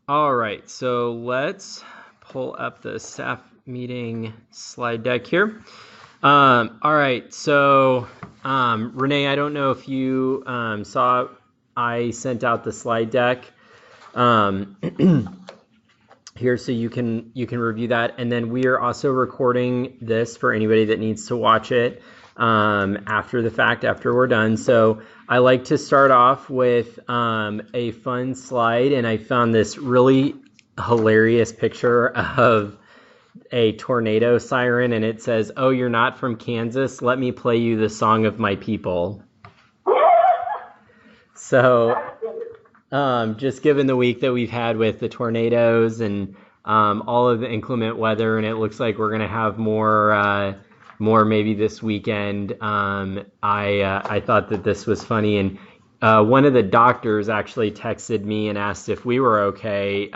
All right, so let's pull up the staff meeting slide deck here. All right, so Renee, I don't know if you saw I sent out the slide deck here, so you can review that, and then we are also recording this for anybody that needs to watch it after the fact, after we're done. So I like to start off with a fun slide, and I found this really hilarious picture of a tornado siren, and it says, "Oh, you're not from Kansas? Let me play you the song of my people." So just given the week that we've had with the tornadoes and all of the inclement weather, and it looks like we're going to have more maybe this weekend, I thought that this was funny. And one of the doctors actually texted me and asked if we were okay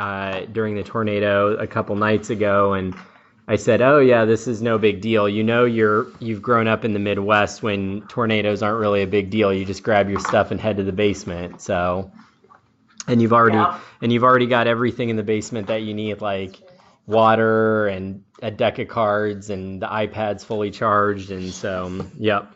during the tornado a couple nights ago, and I said, "Oh yeah, this is no big deal. You know, you've grown up in the Midwest when tornadoes aren't really a big deal. You just grab your stuff and head to the basement." So, and you've already got everything in the basement that you need, like water and a deck of cards and the iPad's fully charged, and so yep.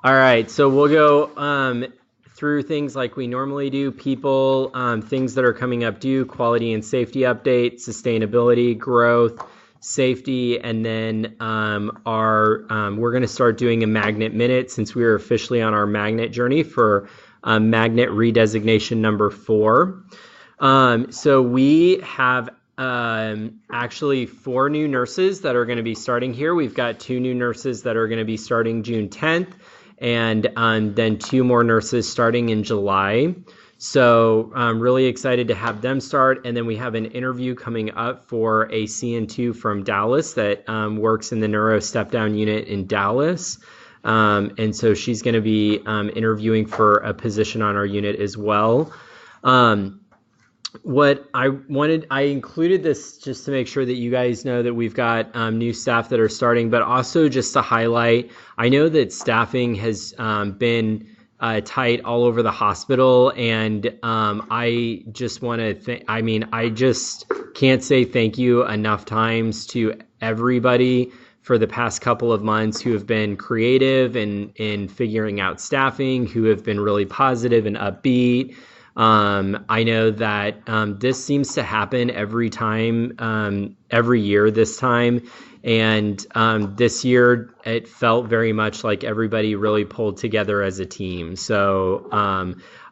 All right, so we'll go through things like we normally do. People, things that are coming up due, quality and safety update, sustainability, growth, safety, and then we're going to start doing a magnet minute since we are officially on our magnet journey for magnet redesignation number 4. So we have actually 4 new nurses that are going to be starting here. We've got 2 new nurses that are going to be starting June 10th, and then 2 more nurses starting in July. So I'm really excited to have them start. And then we have an interview coming up for a CN2 from Dallas that works in the neuro step down unit in Dallas. And so she's going to be interviewing for a position on our unit as well. What I included this just to make sure that you guys know that we've got new staff that are starting, but also just to highlight, I know that staffing has been tight all over the hospital, and I just want to I just can't say thank you enough times to everybody for the past couple of months who have been creative in figuring out staffing, who have been really positive and upbeat. I know that this seems to happen every time, every year this time. And this year, it felt very much like everybody really pulled together as a team. So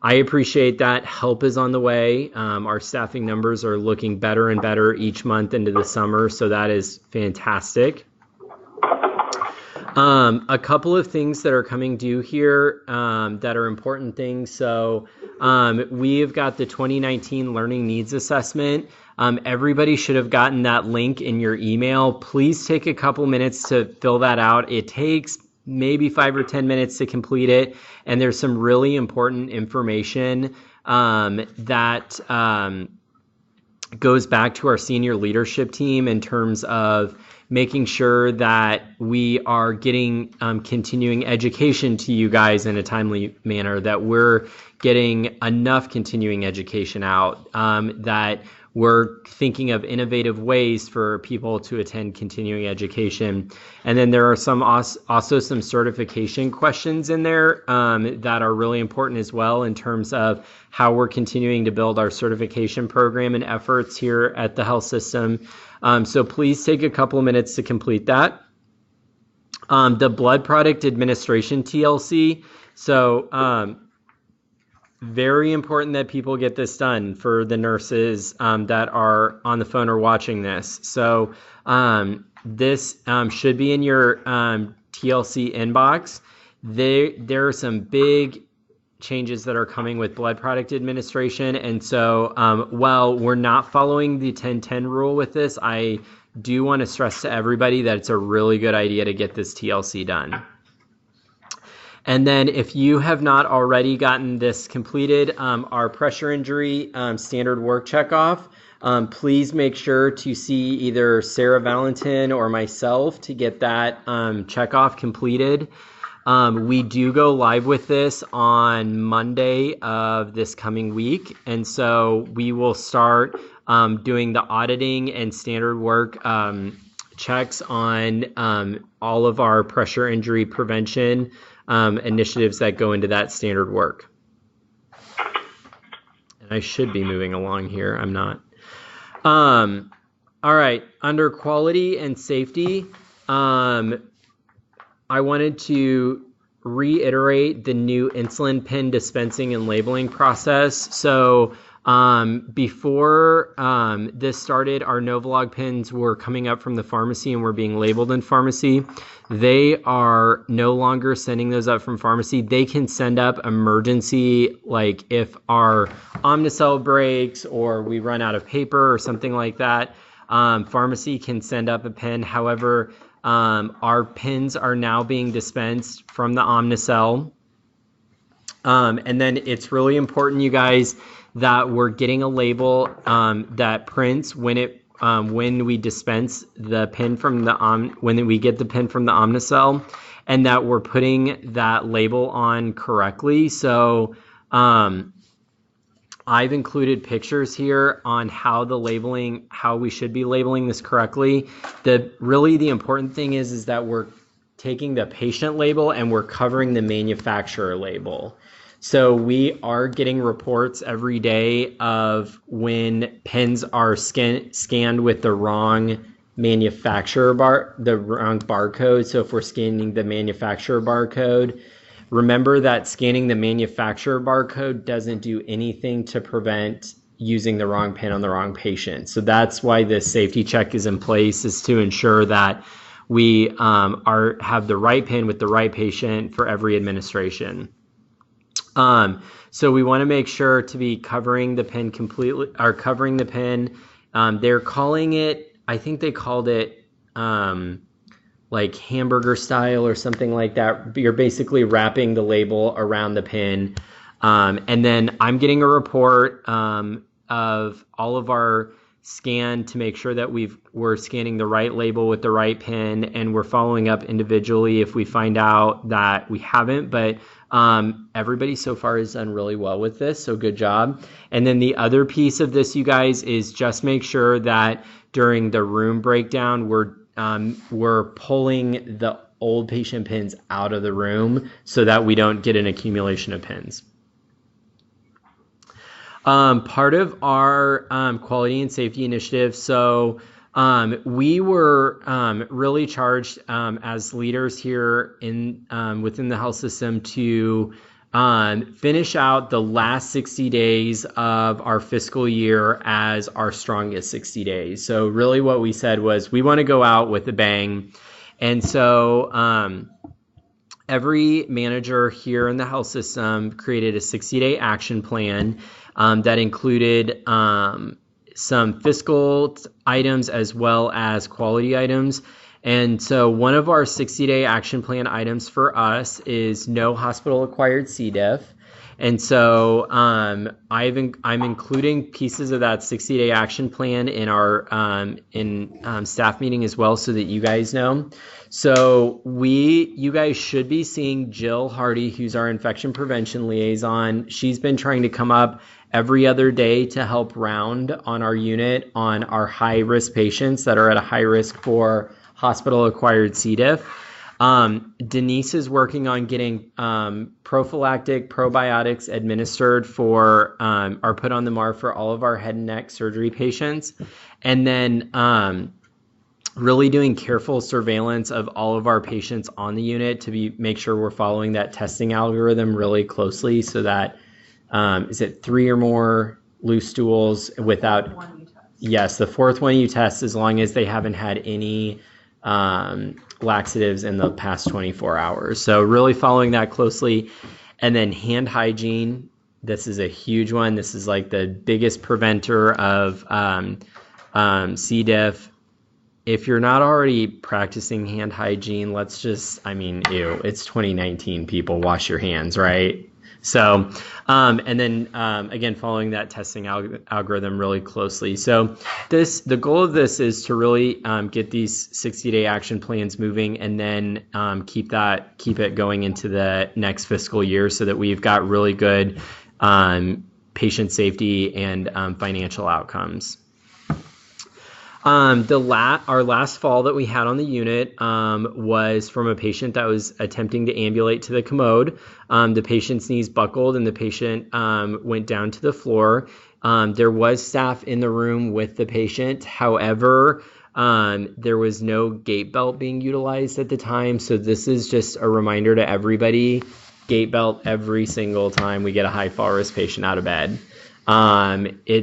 I appreciate that. Help is on the way. Our staffing numbers are looking better and better each month into the summer. So that is fantastic. A couple of things that are coming due here that are important things. So we've got the 2019 Learning Needs Assessment. Everybody should have gotten that link in your email. Please take a couple minutes to fill that out. It takes maybe 5 or 10 minutes to complete it. And there's some really important information that goes back to our senior leadership team in terms of making sure that we are getting continuing education to you guys in a timely manner, that we're getting enough continuing education out, that we're thinking of innovative ways for people to attend continuing education. And then there are also some certification questions in there that are really important as well in terms of how we're continuing to build our certification program and efforts here at the health system. So please take a couple minutes to complete that. The blood product administration TLC. So very important that people get this done for the nurses that are on the phone or watching this. So this should be in your TLC inbox. There are some big changes that are coming with blood product administration. And so while we're not following the 10-10 rule with this, I do want to stress to everybody that it's a really good idea to get this TLC done. And then if you have not already gotten this completed, our pressure injury standard work checkoff, please make sure to see either Sarah Valentin or myself to get that checkoff completed. We do go live with this on Monday of this coming week. And so we will start doing the auditing and standard work checks on all of our pressure injury prevention initiatives that go into that standard work. And I should be moving along here. I'm not. All right, under quality and safety, I wanted to reiterate the new insulin pen dispensing and labeling process. So before this started, our Novolog pens were coming up from the pharmacy and were being labeled in pharmacy. They are no longer sending those up from pharmacy. They can send up emergency, like if our Omnicell breaks or we run out of paper or something like that. Pharmacy can send up a pen. However, our pens are now being dispensed from the Omnicell. And then it's really important, you guys, that we're getting a label that prints when we dispense the pen from the when we get the pen from the Omnicell, and that we're putting that label on correctly. So I've included pictures here on how we should be labeling this correctly. The important thing is that we're taking the patient label and we're covering the manufacturer label. So we are getting reports every day of when pens are scanned with the wrong manufacturer the wrong barcode. So if we're scanning the manufacturer barcode, remember that scanning the manufacturer barcode doesn't do anything to prevent using the wrong pen on the wrong patient. So that's why this safety check is in place, is to ensure that we have the right pen with the right patient for every administration. So we want to make sure to be covering the pen completely, or covering the pen. They're calling it, I think they called it like hamburger style or something like that. You're basically wrapping the label around the pen. And then I'm getting a report of all of our scan to make sure that we're scanning the right label with the right pen, and we're following up individually if we find out that we haven't. But everybody so far has done really well with this, so good job. And then the other piece of this, you guys, is just make sure that during the room breakdown, we're pulling the old patient pins out of the room so that we don't get an accumulation of pins. Part of our quality and safety initiative, so we were really charged as leaders here within the health system to finish out the last 60 days of our fiscal year as our strongest 60 days. So really what we said was we want to go out with a bang. And so every manager here in the health system created a 60-day action plan that included some fiscal items as well as quality items. And so one of our 60-day action plan items for us is no hospital-acquired C. diff. And so I'm including pieces of that 60-day action plan in our staff meeting as well, so that you guys know. So you guys should be seeing Jill Hardy, who's our infection prevention liaison. She's been trying to come up every other day to help round on our unit on our high-risk patients that are at a high risk for hospital-acquired C. diff. Denise is working on getting prophylactic probiotics administered or put on the MAR for all of our head and neck surgery patients. And then really doing careful surveillance of all of our patients on the unit to make sure we're following that testing algorithm really closely, so that is it 3 or more loose stools without, yes, the 4th one you test as long as they haven't had any laxatives in the past 24 hours. So really following that closely. And then hand hygiene. This is a huge one. This is like the biggest preventer of C. diff. If you're not already practicing hand hygiene, it's 2019, people, wash your hands, right? So, and then again, following that testing algorithm really closely. So the goal of this is to really get these 60-day action plans moving, and then keep it going into the next fiscal year, so that we've got really good patient safety and financial outcomes. Our last fall that we had on the unit was from a patient that was attempting to ambulate to the commode. The patient's knees buckled and the patient went down to the floor. There was staff in the room with the patient. However, there was no gait belt being utilized at the time. So this is just a reminder to everybody, gait belt every single time we get a high fall risk patient out of bed.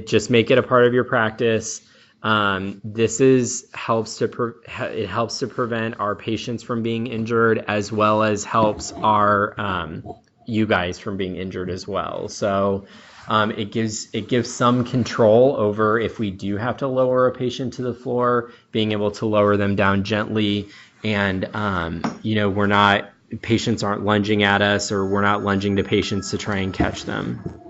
Just make it a part of your practice. This helps to prevent our patients from being injured, as well as helps our you guys from being injured as well. So it gives some control over if we do have to lower a patient to the floor, being able to lower them down gently, and patients aren't lunging at us, or we're not lunging to patients to try and catch them.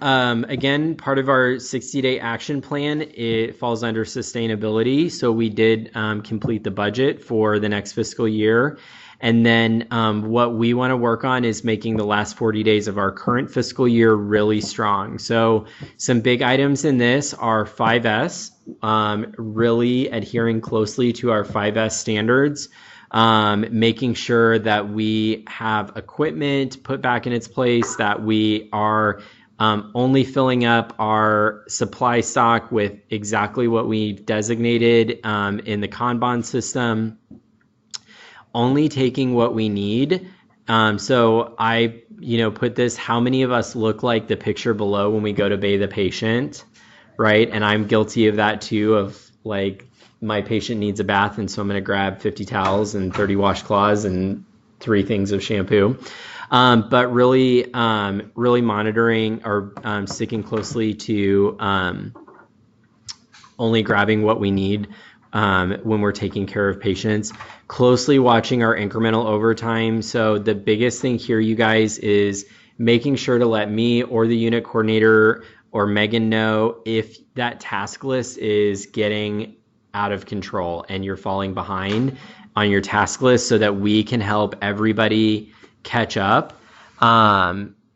Again, part of our 60-day action plan, it falls under sustainability. So we did complete the budget for the next fiscal year. And then what we want to work on is making the last 40 days of our current fiscal year really strong. So some big items in this are 5S, really adhering closely to our 5S standards. Making sure that we have equipment put back in its place, that we are only filling up our supply stock with exactly what we've designated in the Kanban system, only taking what we need. So I put this, how many of us look like the picture below when we go to bathe a patient, right? And I'm guilty of that too, of like, my patient needs a bath, and so I'm going to grab 50 towels and 30 washcloths and 3 things of shampoo. But really monitoring or sticking closely to only grabbing what we need when we're taking care of patients. Closely watching our incremental overtime. So the biggest thing here, you guys, is making sure to let me or the unit coordinator or Megan know if that task list is getting out of control and you're falling behind on your task list, so that we can help everybody catch up and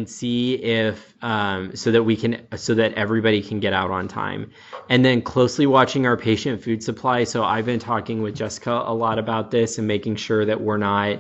see if so that everybody can get out on time. And then closely watching our patient food supply. So I've been talking with Jessica a lot about this and making sure that we're not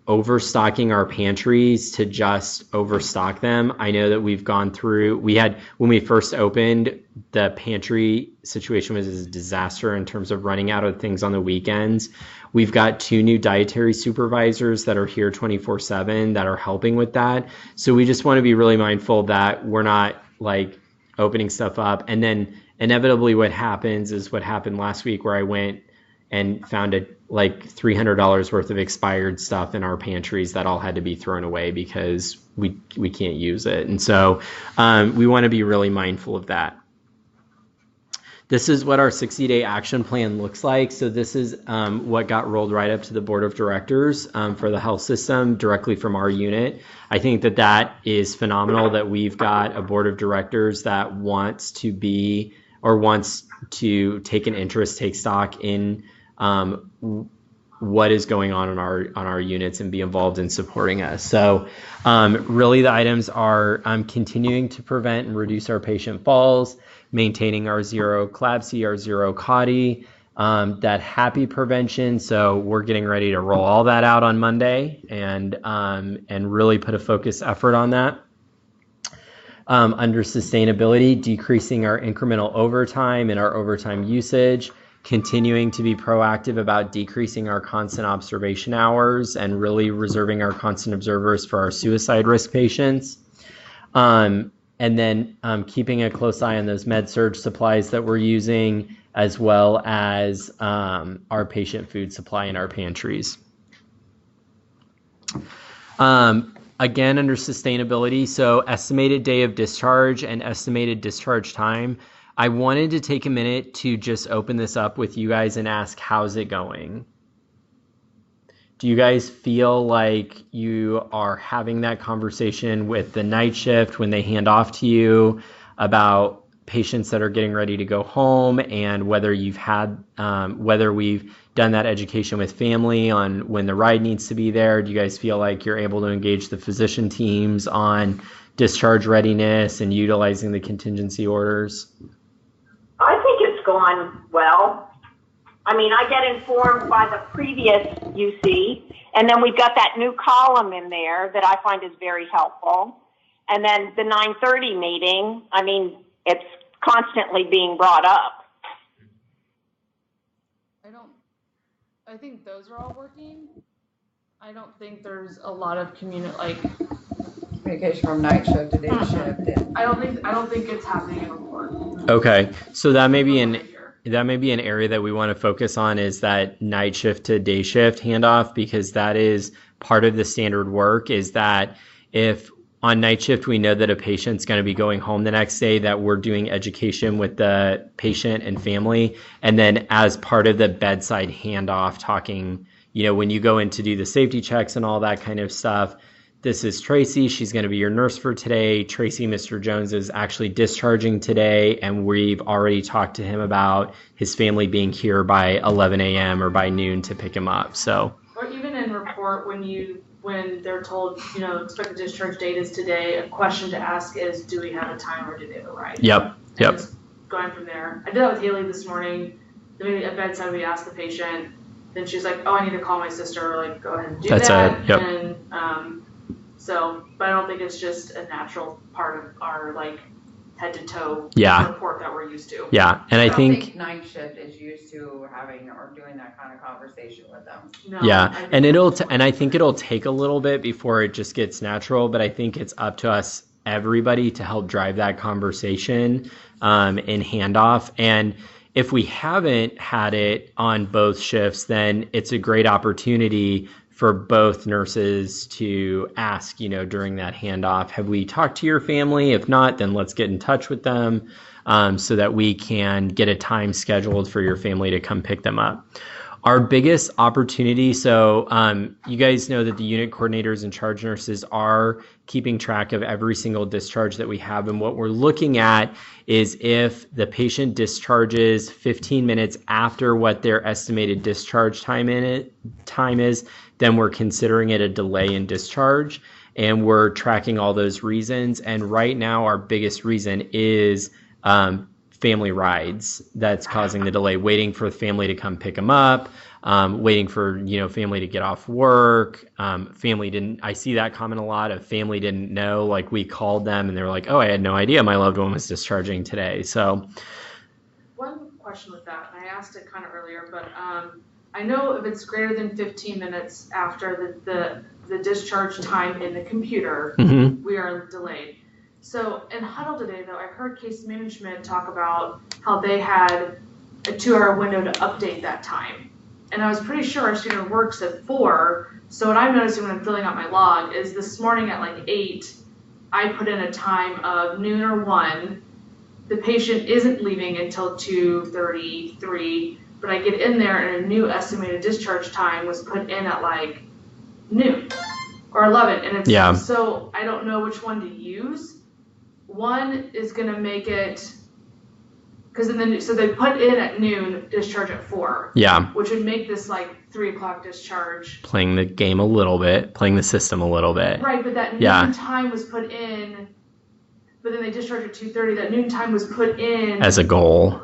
overstocking our pantries to just overstock them. I know that we've gone through, when we first opened, the pantry situation was a disaster in terms of running out of things on the weekends. We've got 2 new dietary supervisors that are here 24/7 that are helping with that. So we just want to be really mindful that we're not like opening stuff up. And then inevitably what happens is what happened last week, where I went and found like $300 worth of expired stuff in our pantries that all had to be thrown away because we can't use it. And so we want to be really mindful of that. This is what our 60-day action plan looks like. So this is what got rolled right up to the board of directors for the health system directly from our unit. I think that is phenomenal that we've got a board of directors that wants to take an interest, take stock in what is going on our units and be involved in supporting us. So really the items are continuing to prevent and reduce our patient falls, maintaining our zero CLABSI, our zero CAUTI, that happy prevention. So we're getting ready to roll all that out on Monday and really put a focused effort on that. Under sustainability, decreasing our incremental overtime and our overtime usage, continuing to be proactive about decreasing our constant observation hours and really reserving our constant observers for our suicide risk patients. And then keeping a close eye on those med-surg supplies that we're using, as well as our patient food supply in our pantries. Again, under sustainability, so estimated day of discharge and estimated discharge time. I wanted to take a minute to just open this up with you guys and ask, how's it going? Do you guys feel like you are having that conversation with the night shift when they hand off to you about patients that are getting ready to go home, and whether you've had, whether we've done that education with family on when the ride needs to be there? Do you guys feel like you're able to engage the physician teams on discharge readiness and utilizing the contingency orders? I think it's gone well. I mean, I get informed by the previous UC, and then we've got that new column in there that I find is very helpful. And then the 9:30 meeting, I mean, it's constantly being brought up. I think those are all working. I don't think there's a lot of communication from night shift to day shift. I don't think it's happening in report. Okay, so that may be an area that we want to focus on, is that night shift to day shift handoff, because that is part of the standard work. Is that if on night shift we know that a patient's going to be going home the next day, that we're doing education with the patient and family, and then as part of the bedside handoff, talking, when you go in to do the safety checks and all that kind of stuff. This is Tracy. She's going to be your nurse for today. Tracy, Mr. Jones is actually discharging today, and we've already talked to him about his family being here by 11 a.m. or by noon to pick him up. So, or even in report, when they're told, expected discharge date is today, a question to ask is, do we have a time or do they have a ride? Yep. Just going from there. I did that with Haley this morning. Then at bedside, we asked the patient. Then she's like, "Oh, I need to call my sister." Like, go ahead and do that. That's it. Yep. And but I don't think it's just a natural part of our head to toe report that we're used to. Yeah, and I think night shift is used to having or doing that kind of conversation with them. No, yeah, and I think it'll take a little bit before it just gets natural. But I think it's up to us, everybody, to help drive that conversation in handoff. And if we haven't had it on both shifts, then it's a great opportunity for both nurses to ask, during that handoff, have we talked to your family? If not, then let's get in touch with them so that we can get a time scheduled for your family to come pick them up. Our biggest opportunity, so you guys know that the unit coordinators and charge nurses are keeping track of every single discharge that we have. And what we're looking at is if the patient discharges 15 minutes after what their estimated discharge time is, then we're considering it a delay in discharge. And we're tracking all those reasons. And right now, our biggest reason is family rides that's causing the delay, waiting for the family to come pick them up, waiting for, family to get off work. Family didn't, I see that comment a lot of family didn't know, like we called them and they were like, oh, I had no idea my loved one was discharging today. So one question with that, and I asked it kind of earlier, but I know if it's greater than 15 minutes after the discharge time in the computer, we are delayed. So in huddle today, though, I heard case management talk about how they had a 2-hour window to update that time. And I was pretty sure our student works at 4. So what I'm noticing when I'm filling out my log is this morning at 8, I put in a time of noon or 1. The patient isn't leaving until 2:33, but I get in there and a new estimated discharge time was put in at noon or 11. And it's so I don't know which one to use. One is going to make it, because so they put in at noon, discharge at 4. Yeah. Which would make this 3 o'clock discharge. Playing the game a little bit, playing the system a little bit. Right, but that noon time was put in, but then they discharged at 2:30. That noon time was put in as a goal.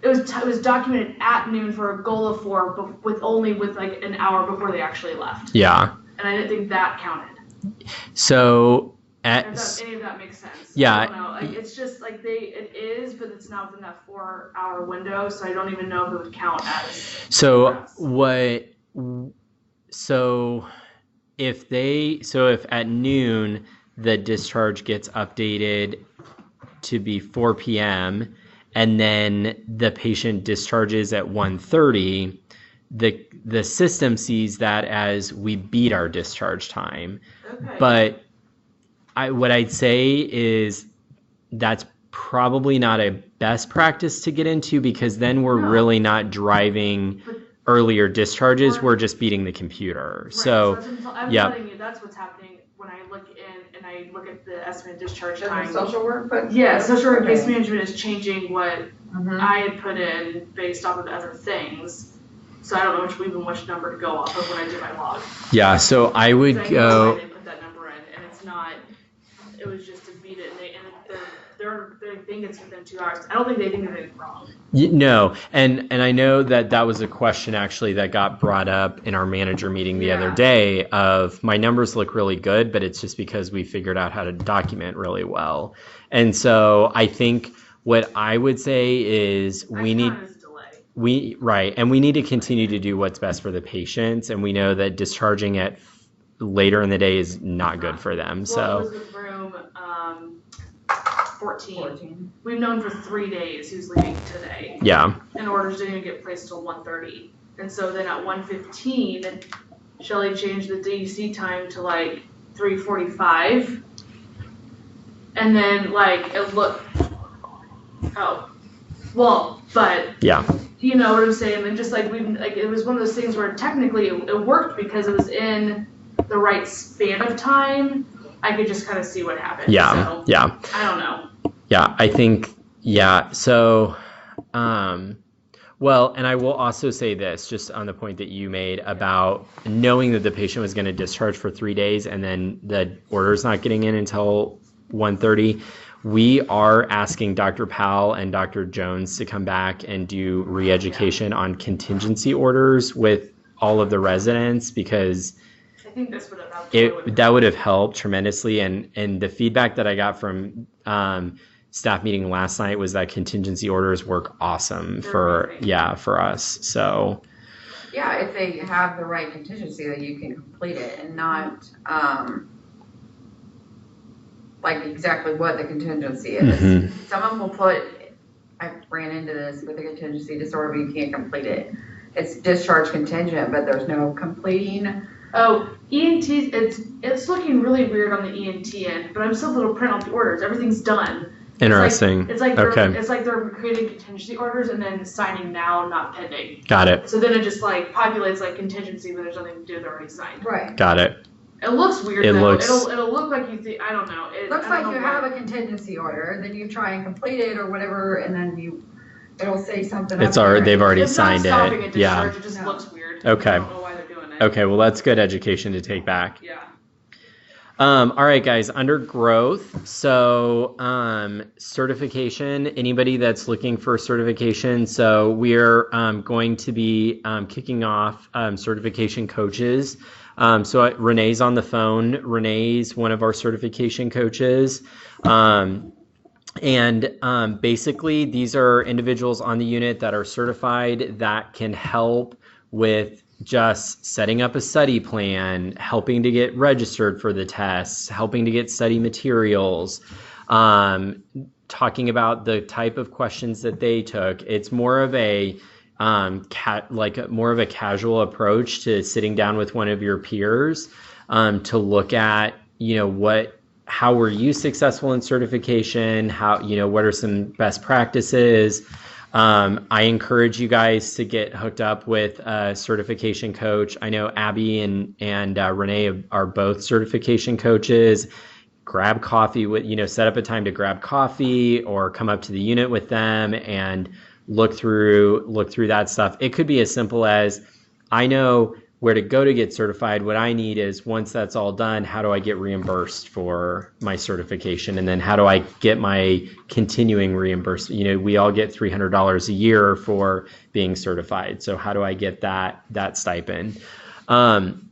It was documented at noon for a goal of 4, with an hour before they actually left. Yeah. And I didn't think that counted. So if any of that makes sense. Yeah. I don't know. It's just it is, but it's not within that 4-hour window, so I don't even know if it would count as. So if at noon the discharge gets updated to be 4 p.m. and then the patient discharges at 1:30, the system sees that as we beat our discharge time. Okay. But what I'd say is that's probably not a best practice to get into, because then we're really not driving earlier discharges. We're just beating the computer. Right. So I'm telling you, that's what's happening when I look in and I look at the estimated discharge time. Social work, but social work case management is changing what I had put in based off of other things. So I don't know which number to go off of when I do my log. Yeah, so I would go. I didn't put that number in, and it's not. it was just to beat it, they think it's within 2 hours. I don't think they think of anything wrong. No, and I know that was a question actually that got brought up in our manager meeting the other day of my numbers look really good, but it's just because we figured out how to document really well. And so I think what I would say is we need to continue to do what's best for the patients, and we know that discharging it later in the day is not good for them. So Elizabeth room 14. We've known for 3 days who's leaving today. Yeah. And orders didn't get placed till 1:30. And so then at 1:15, Shelley changed the DEC time to like 3:45. And then like it looked, but yeah. You know what I'm saying? And just like it was one of those things where technically it worked because it was in the right span of time. I could just kind of see what happened. Yeah. So, yeah. I don't know. Yeah, I think, so, well, and I will also say this, just on the point that you made about knowing that the patient was going to discharge for 3 days and then the order's not getting in until 1:30. We are asking Dr. Powell and Dr. Jones to come back and do re-education on contingency orders with all of the residents, because I think this would have helped. That would have helped tremendously. And the feedback that I got from staff meeting last night was that contingency orders work awesome for us. So yeah, if they have the right contingency, that you can complete it and not like exactly what the contingency is. Mm-hmm. Someone will put, I ran into this with a contingency disorder, but you can't complete it. It's discharge contingent, but there's no completing. Oh, ENT, it's looking really weird on the ENT end, but I'm still able to print out the orders. Everything's done. Interesting. It's like they're creating contingency orders and then signing now, not pending. Got it. So then it just like populates like contingency, but there's nothing to do. They're already signed. Right. Got it. It looks weird. It'll look like you think. I don't know. Looks like you have a contingency order, then you try and complete it or whatever, and then it'll say something. They've already signed it. Yeah. It just looks weird. Okay. I don't know why they're doing it. Okay. Well, that's good education to take back. Yeah. All right, guys, under growth. So certification, anybody that's looking for certification. So we're going to be kicking off certification coaches. So Renee's on the phone. Renee's one of our certification coaches. Basically, these are individuals on the unit that are certified that can help with just setting up a study plan, helping to get registered for the tests, helping to get study materials, talking about the type of questions that they took. It's more of a more of a casual approach to sitting down with one of your peers to look at, how were you successful in certification? What are some best practices? I encourage you guys to get hooked up with a certification coach. I know Abby and Renee are both certification coaches. Grab coffee set up a time to grab coffee or come up to the unit with them and look through that stuff. It could be as simple as, I know where to go to get certified. What I need is, once that's all done, how do I get reimbursed for my certification? And then how do I get my continuing reimbursement? We all get $300 a year for being certified. So how do I get that stipend? And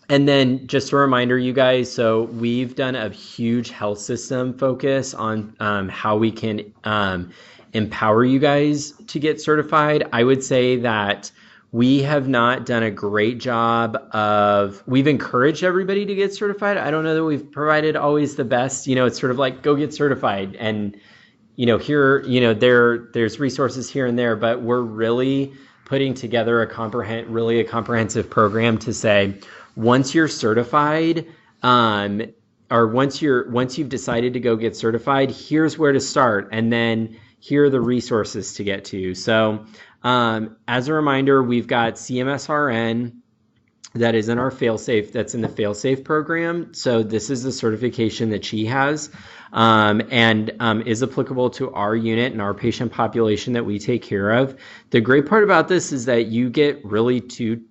then just a reminder, you guys, so we've done a huge health system focus on how we can empower you guys to get certified. I would say that we have not done a great job we've encouraged everybody to get certified. I don't know that we've provided always the best, it's sort of like, go get certified. And, there's resources here and there, but we're really putting together a comprehensive program to say, once you're certified, or once you've decided to go get certified, here's where to start. And then here are the resources to get to. So, as a reminder, we've got CMSRN that is in our Failsafe, that's in the Failsafe program. So this is the certification that she has and is applicable to our unit and our patient population that we take care of. The great part about this is that you get really two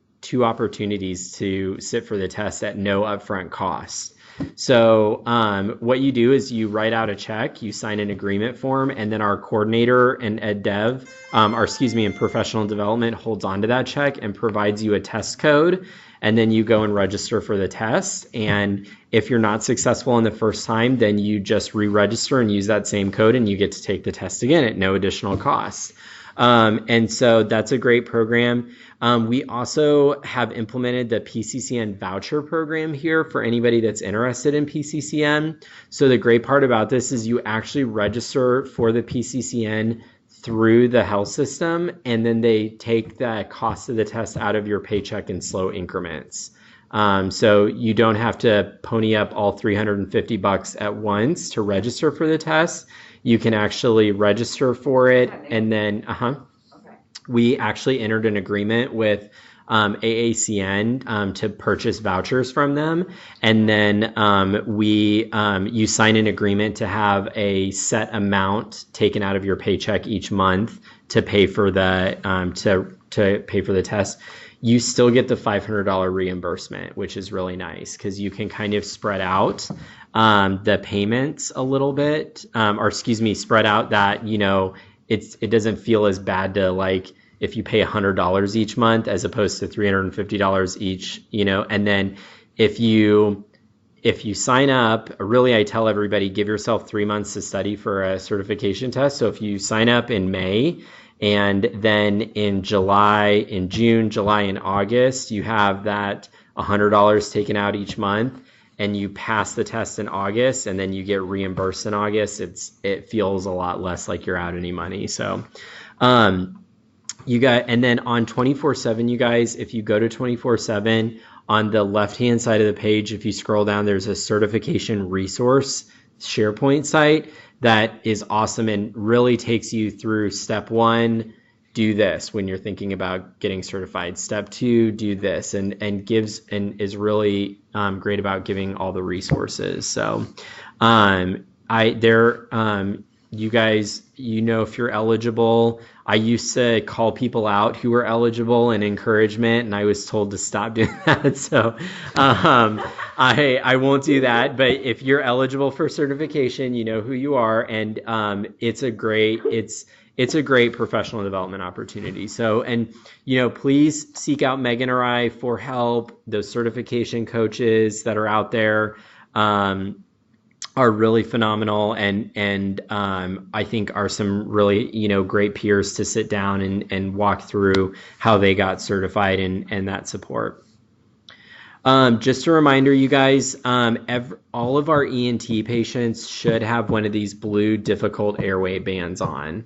opportunities to sit for the test at no upfront cost. So what you do is you write out a check, you sign an agreement form, and then our coordinator and ed dev, in professional development holds onto that check and provides you a test code. And then you go and register for the test. And if you're not successful in the first time, then you just re-register and use that same code, and you get to take the test again at no additional cost. And so that's a great program. We also have implemented the PCCN voucher program here for anybody that's interested in PCCN. So the great part about this is you actually register for the PCCN through the health system, and then they take the cost of the test out of your paycheck in slow increments. So you don't have to pony up all $350 at once to register for the test. You can actually register for it, and then we actually entered an agreement with AACN to purchase vouchers from them, and then you sign an agreement to have a set amount taken out of your paycheck each month to pay for the to pay for the test. You still get the $500 reimbursement, which is really nice because you can kind of spread out the payments a little bit, spread out that, it doesn't feel as bad to, like, if you pay $100 each month as opposed to $350 each, and then if you sign up, really, I tell everybody, give yourself 3 months to study for a certification test. So if you sign up in May, and then in June, July, and August, you have that $100 taken out each month, and you pass the test in August, and then you get reimbursed in August, it feels a lot less like you're out any money. So, and then on 24/7, you guys, if you go to 24/7, on the left-hand side of the page, if you scroll down, there's a certification resource SharePoint site that is awesome and really takes you through step 1, do this when you're thinking about getting certified. Step 2, do this, and is really great about giving all the resources. So you guys, if you're eligible. I used to call people out who were eligible in encouragement, and I was told to stop doing that. So I won't do that. But if you're eligible for certification, you know who you are, and it's a great professional development opportunity. So, and please seek out Megan or I for help. Those certification coaches that are out there are really phenomenal, and I think are some really great peers to sit down and walk through how they got certified and that support. Just a reminder, you guys, all of our ENT patients should have one of these blue difficult airway bands on.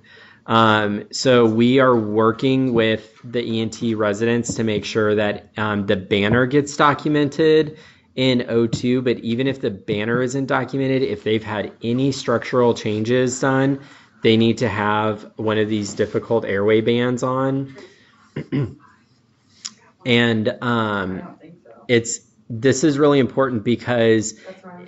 So we are working with the ENT residents to make sure that the banner gets documented in O2, but even if the banner isn't documented, if they've had any structural changes done, they need to have one of these difficult airway bands on. And this is really important because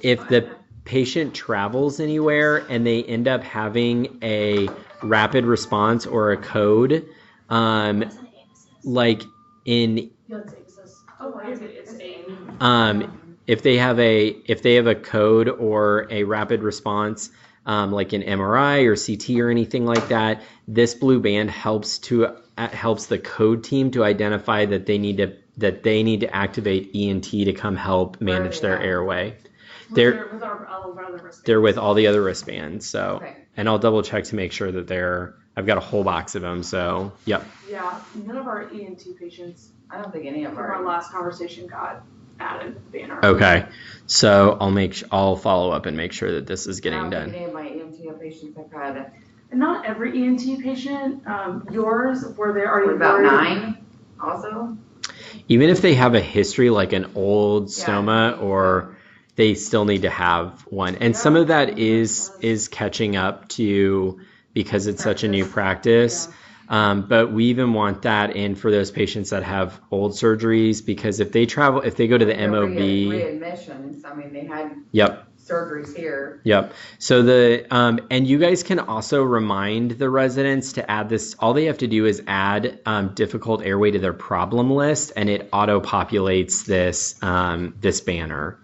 if the patient travels anywhere and they end up having a rapid response or a code, like in if they have a code or a rapid response, like an MRI or CT or anything like that, this blue band helps the code team to identify that they need to activate ENT to come help manage their airway. They're with all the other wristbands. So, okay. And I'll double check to make sure that I've got a whole box of them. So, yep. Yeah, none of our ENT patients, I don't think any of our last conversation got added banner. Okay, so I'll follow up and make sure that this is getting done. Any of my ENT patients have had. And not every ENT patient. Yours, were there? Are you about 9 also? Even if they have a history like an old stoma, or they still need to have one, and some of that is catching up to because it's such a new practice. Yeah. But we even want that in for those patients that have old surgeries, because if they go to the MOB, readmissions. I mean, they had surgeries here. Yep. So and you guys can also remind the residents to add this. All they have to do is add difficult airway to their problem list, and it auto populates this banner.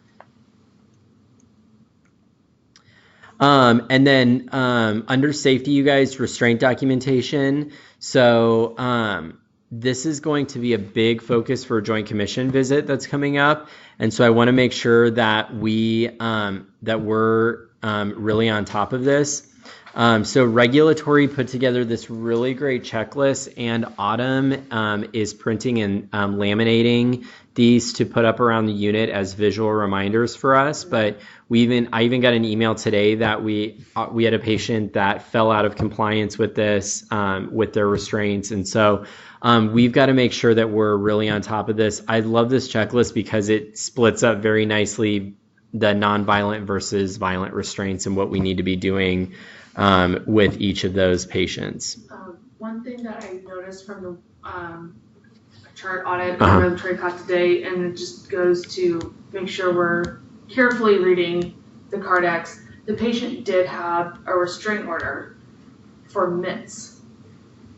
And then under safety, you guys, restraint documentation. So this is going to be a big focus for a Joint Commission visit that's coming up. And so I want to make sure that we're really on top of this. So regulatory put together this really great checklist, and Autumn is printing and laminating these to put up around the unit as visual reminders for us. But I even got an email today that we had a patient that fell out of compliance with this, with their restraints. And so we've got to make sure that we're really on top of this. I love this checklist because it splits up very nicely the nonviolent versus violent restraints and what we need to be doing with each of those patients. One thing that I noticed from the chart audit that Trey caught today, and it just goes to make sure we're carefully reading the Cardex. The patient did have a restraint order for mitts,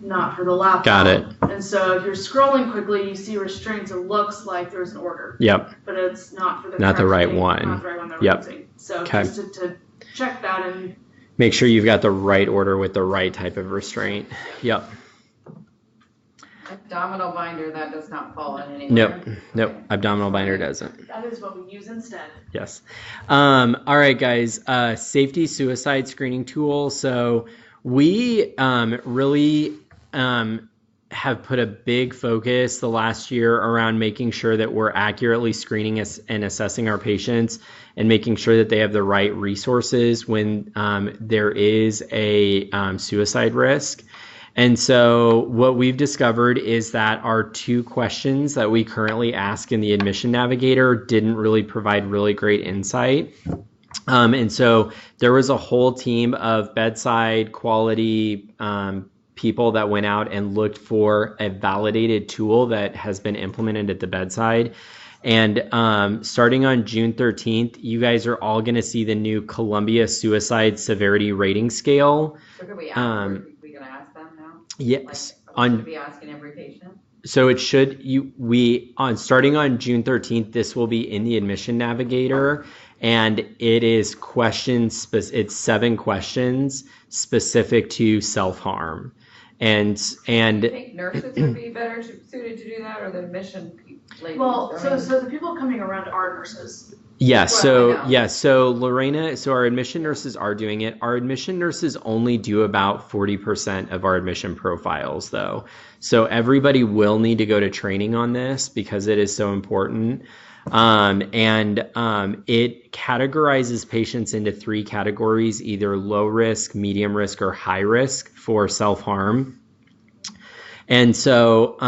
not for the laptop. Got it. And so if you're scrolling quickly, you see restraints, it looks like there's an order. Yep. But it's not for the Not the right thing, one. Not the right one they're Yep. using. So Okay. just to check that and Make sure you've got the right order with the right type of restraint. Yep. Abdominal binder, that does not fall in anywhere. Nope. Abdominal binder doesn't. that is what we use instead. Yes. All right, guys. Safety suicide screening tool. So we really have put a big focus the last year around making sure that we're accurately screening and assessing our patients and making sure that they have the right resources when there is a suicide risk. And so what we've discovered is that our 2 questions that we currently ask in the admission navigator didn't really provide really great insight. And so there was a whole team of bedside quality people that went out and looked for a validated tool that has been implemented at the bedside. And starting on June 13th, you guys are all going to see the new Columbia Suicide Severity Rating Scale. So could we ask, we gonna ask them now? Yes. Like, should we be asking every patient? So it should, starting on June 13th, this will be in the admission navigator, and it is it's 7 questions specific to self-harm. And I think nurses would be better suited to do that, or the admission ladies. Well, so the people coming around are nurses. Yes. Well, So Lorena, so our admission nurses are doing it. Our admission nurses only do about 40% of our admission profiles, though. So everybody will need to go to training on this because it is so important. It categorizes patients into 3 categories, either low risk, medium risk, or high risk for self-harm. And so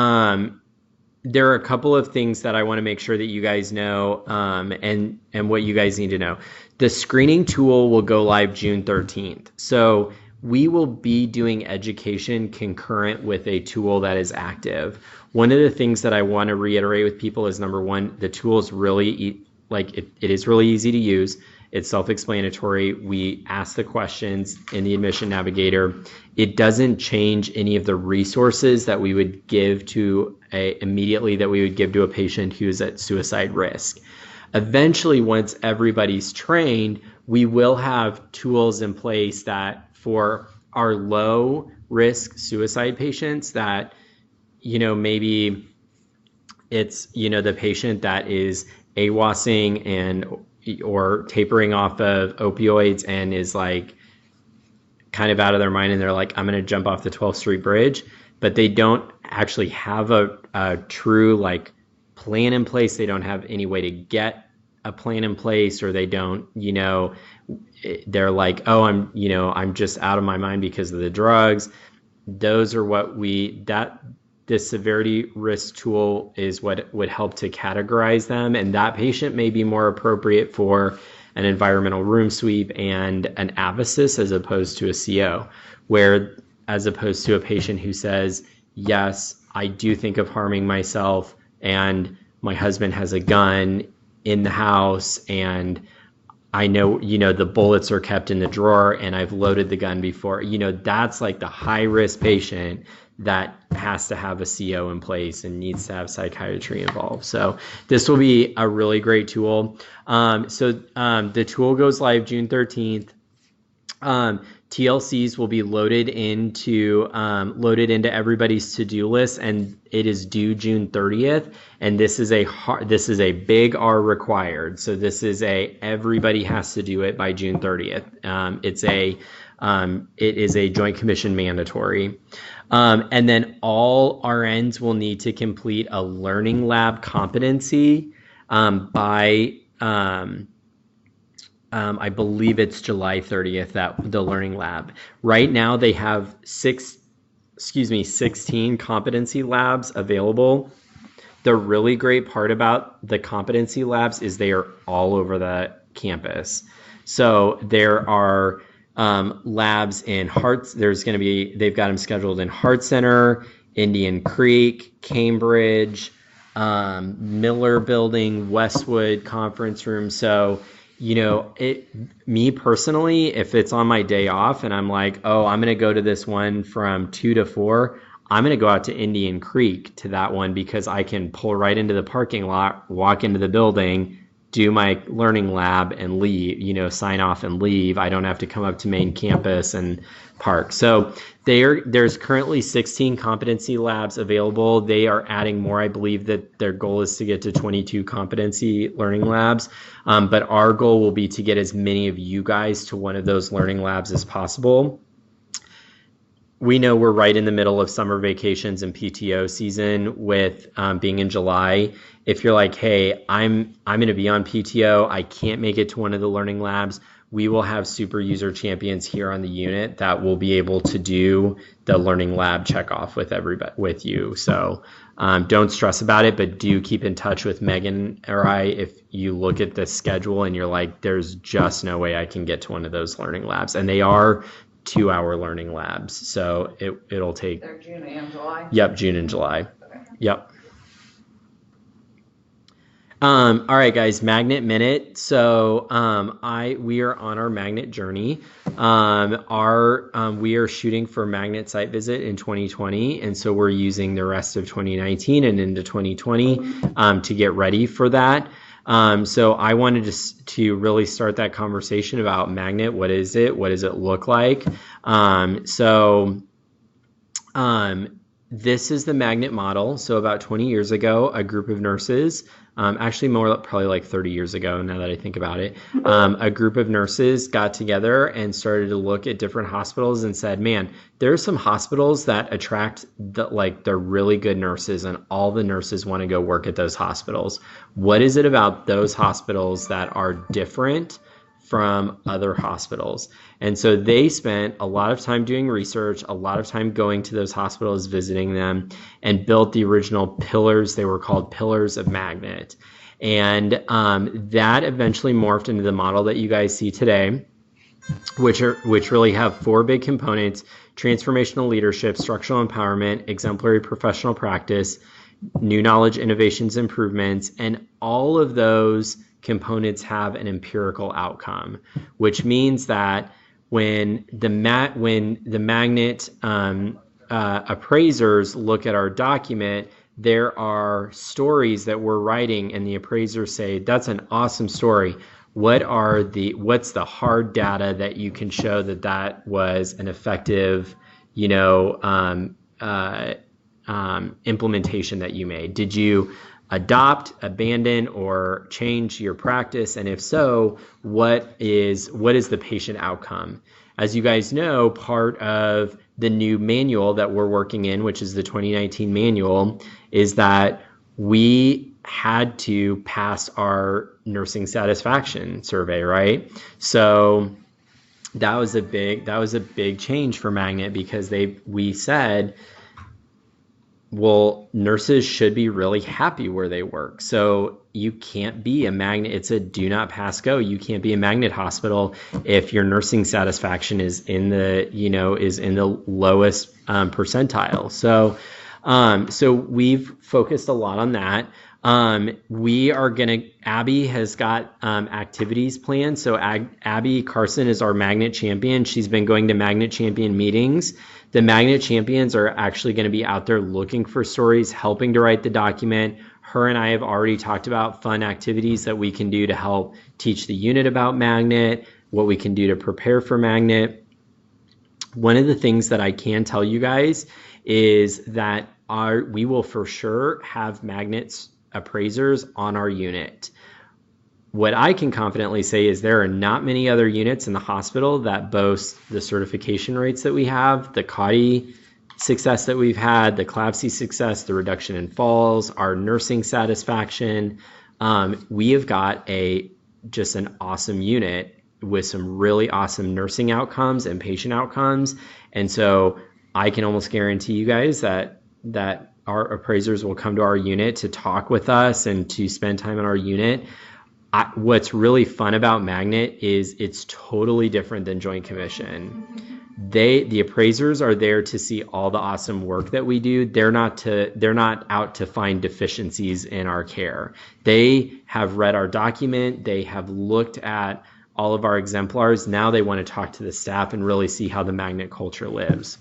there are a couple of things that I want to make sure that you guys know, and what you guys need to know. The screening tool will go live June 13th. So we will be doing education concurrent with a tool that is active. One of the things that I want to reiterate with people is, number one, the tool is really, it is really easy to use. It's self-explanatory. We ask the questions in the admission navigator. It doesn't change any of the resources that we would give to immediately that we would give to a patient who's at suicide risk. Eventually, once everybody's trained, we will have tools in place that for our low risk suicide patients that, maybe it's, the patient that is AWOSing or tapering off of opioids and is like kind of out of their mind, and they're like, I'm going to jump off the 12th Street Bridge, but they don't actually have a true plan in place. They don't have any way to get a plan in place, or they don't, they're like, oh, I'm just out of my mind because of the drugs. Those are what this severity risk tool is what would help to categorize them. And that patient may be more appropriate for an environmental room sweep and an AVASIS as opposed to a CO, where as opposed to a patient who says, yes, I do think of harming myself, and my husband has a gun in the house, and I know, the bullets are kept in the drawer, and I've loaded the gun before. That's like the high risk patient that has to have a CO in place and needs to have psychiatry involved. So this will be a really great tool. The tool goes live June 13th. TLCs will be loaded into everybody's to-do list, and it is due June 30th. And this is a big R required. So this is everybody has to do it by June 30th. It is a Joint Commission mandatory. And then all RNs will need to complete a learning lab competency by I believe it's July 30th, the learning lab. Right now they have 16 competency labs available. The really great part about the competency labs is they are all over the campus. So there are labs in they've got them scheduled in Hart Center, Indian Creek, Cambridge, Miller Building, Westwood Conference Room. So, me personally, if it's on my day off and I'm like, oh, I'm going to go to this one from 2 to 4, I'm going to go out to Indian Creek to that one because I can pull right into the parking lot, walk into the building, do my learning lab and leave, sign off and leave. I don't have to come up to main campus and park. So there's currently 16 competency labs available. They are adding more. I believe that their goal is to get to 22 competency learning labs. But our goal will be to get as many of you guys to one of those learning labs as possible. We know we're right in the middle of summer vacations and PTO season with being in July. If you're like, hey, I'm going to be on PTO, I can't make it to one of the learning labs, we will have super user champions here on the unit that will be able to do the learning lab checkoff with you. So don't stress about it, but do keep in touch with Megan or I if you look at the schedule and you're like, there's just no way I can get to one of those learning labs. And they are 2-hour learning labs. So it'll take. They're June and July? Yep, June and July. Okay. Yep. All right, guys, Magnet Minute. So we are on our magnet journey. We are shooting for magnet site visit in 2020, and so we're using the rest of 2019 and into 2020 to get ready for that. So I wanted to really start that conversation about magnet. What is it? What does it look like? This is the magnet model. So about 20 years ago, a group of nurses, actually probably like 30 years ago now that I think about it, a group of nurses got together and started to look at different hospitals and said, man, there are some hospitals that attract the really good nurses, and all the nurses want to go work at those hospitals. What is it about those hospitals that are different from other hospitals? And so they spent a lot of time doing research, a lot of time going to those hospitals, visiting them, and built the original pillars. They were called Pillars of Magnet. And that eventually morphed into the model that you guys see today, which really have 4 big components: transformational leadership, structural empowerment, exemplary professional practice, new knowledge, innovations, improvements, and all of those components have an empirical outcome, which means that when the magnet appraisers look at our document, there are stories that we're writing, and the appraisers say, that's an awesome story. What's the hard data that you can show that was an effective, implementation that you made? Did you adopt, abandon, or change your practice? And if so, what is the patient outcome? As you guys know, part of the new manual that we're working in, which is the 2019 manual, is that we had to pass our nursing satisfaction survey, right? So that was a big change for Magnet, because we said, well, nurses should be really happy where they work. So you can't be a magnet. It's a do not pass go. You can't be a magnet hospital if your nursing satisfaction is in the lowest percentile. So we've focused a lot on that. Abby has got activities planned. So Abby Carson is our magnet champion. She's been going to magnet champion meetings. The magnet champions are actually going to be out there looking for stories, helping to write the document. Her and I have already talked about fun activities that we can do to help teach the unit about magnet, what we can do to prepare for Magnet. One of the things that I can tell you guys is that we will for sure have Magnet's appraisers on our unit. What I can confidently say is there are not many other units in the hospital that boast the certification rates that we have, the CAUTI success that we've had, the CLABSI success, the reduction in falls, our nursing satisfaction. We have got just an awesome unit with some really awesome nursing outcomes and patient outcomes. And so I can almost guarantee you guys that our appraisers will come to our unit to talk with us and to spend time in our unit. What's really fun about Magnet is it's totally different than Joint Commission. The appraisers are there to see all the awesome work that we do. They're not out to find deficiencies in our care. They have read our document. They have looked at all of our exemplars. Now they want to talk to the staff and really see how the Magnet culture lives.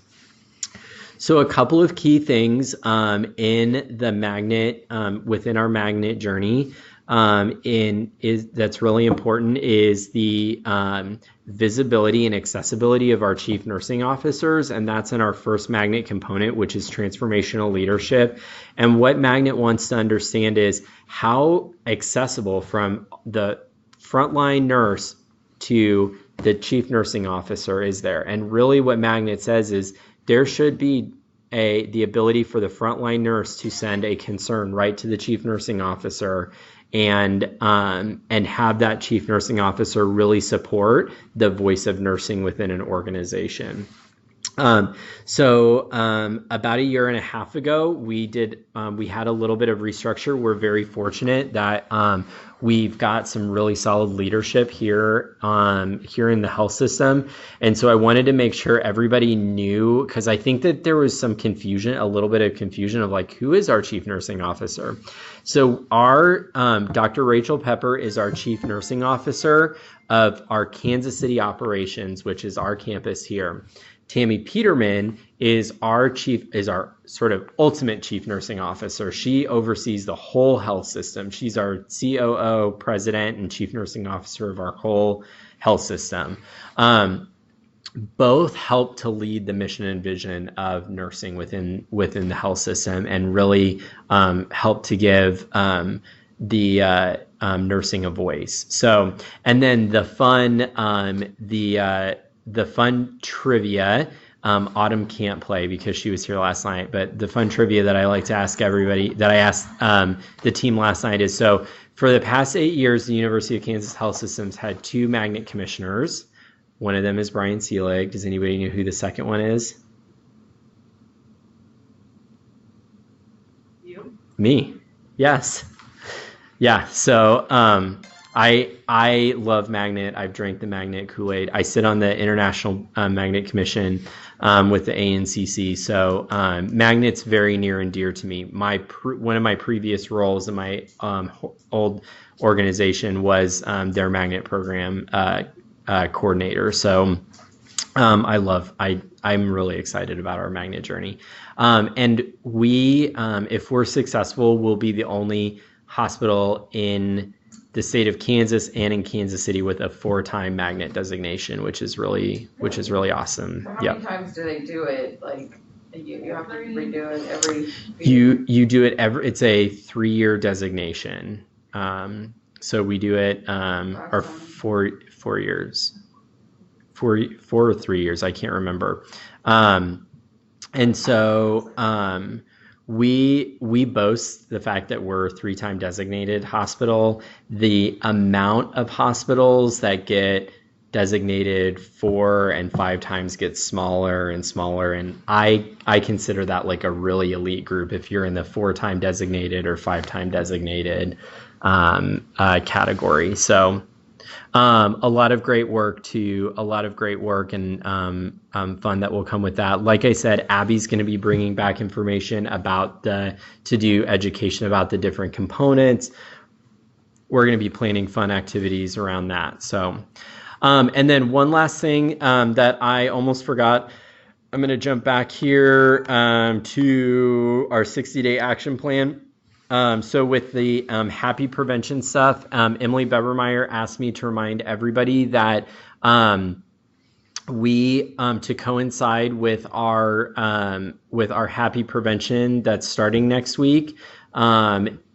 So a couple of key things in the Magnet, within our Magnet journey, that's really important is the visibility and accessibility of our chief nursing officers, and that's in our first Magnet component, which is transformational leadership. And what Magnet wants to understand is how accessible from the frontline nurse to the chief nursing officer is there. And really what Magnet says is there should be the ability for the frontline nurse to send a concern right to the chief nursing officer and have that chief nursing officer really support the voice of nursing within an organization. So about a year and a half ago, we had a little bit of restructure. We're very fortunate that we've got some really solid leadership here in the health system. And so I wanted to make sure everybody knew, because I think that there was some confusion, a little bit of confusion of like, who is our chief nursing officer? So our Dr. Rachel Pepper is our chief nursing officer of our Kansas City operations, which is our campus here. Tammy Peterman is our sort of ultimate chief nursing officer. She oversees the whole health system. She's our COO, president, and chief nursing officer of our whole health system. Both help to lead the mission and vision of nursing within the health system and really help to give the nursing a voice. So, and then the fun trivia, Autumn can't play because she was here last night, but the fun trivia that I like to ask everybody, that I asked the team last night is, so for the past 8 years, the University of Kansas Health Systems had 2 Magnet commissioners. One of them is Brian Seelig. Does anybody know who the second one is? You? Me. Yes. Yeah. So I love Magnet. I've drank the Magnet Kool-Aid. I sit on the International Magnet Commission with the ANCC. So Magnet's very near and dear to me. One of my previous roles in my old organization was their Magnet program coordinator. So I'm really excited about our Magnet journey. And we, if we're successful, we'll be the only hospital in the state of Kansas and in Kansas City with a 4-time Magnet designation, which is really awesome. How many times do they do it? Like you have to redo it every. You do it it's a 3-year designation. So we do it our 4 years, 4 or 3 years. I can't remember. And so we boast the fact that we're a 3-time designated hospital. The amount of hospitals that get designated 4 and 5 times gets smaller and smaller. And I consider that like a really elite group if you're in the 4-time designated or 5-time designated category. So a lot of great work and fun that will come with that. Like I said, Abby's going to be bringing back information about to do education about the different components. We're going to be planning fun activities around that. So, and then one last thing that I almost forgot. I'm going to jump back here to our 60-day action plan. So with the happy prevention stuff, Emily Bevermeyer asked me to remind everybody that We to coincide with our Happy Prevention that's starting next week.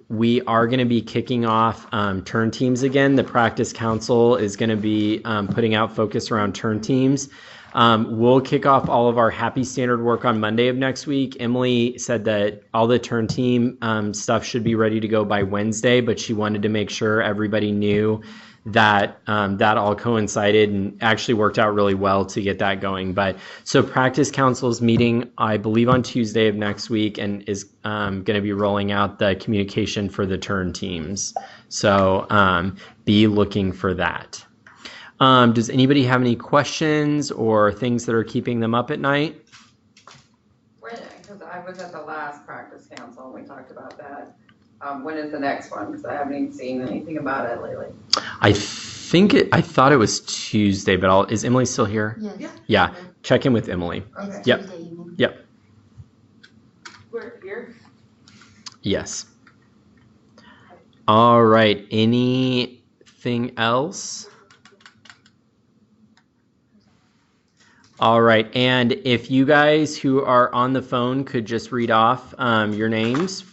We are going to be kicking off turn teams again. The Practice Council is going to be putting out focus around turn teams. We'll kick off all of our Happy Standard work on Monday of next week. Emily said that all the turn team stuff should be ready to go by Wednesday, but she wanted to make sure everybody knew that that all coincided and actually worked out really well to get that going. But so Practice Council's meeting, I believe, on Tuesday of next week, and is going to be rolling out the communication for the turn teams. So be looking for that. Does anybody have any questions or things that are keeping them up at night? Because I was at the last Practice Council and we talked about that. When is the next one? Because I haven't even seen anything about it lately. I thought it was Tuesday, but is Emily still here? Yes. Yeah. Check in with Emily. Okay. Yep. Tuesday evening. Yep. We're here. Yes. All right. Anything else? All right. And if you guys who are on the phone could just read off your names.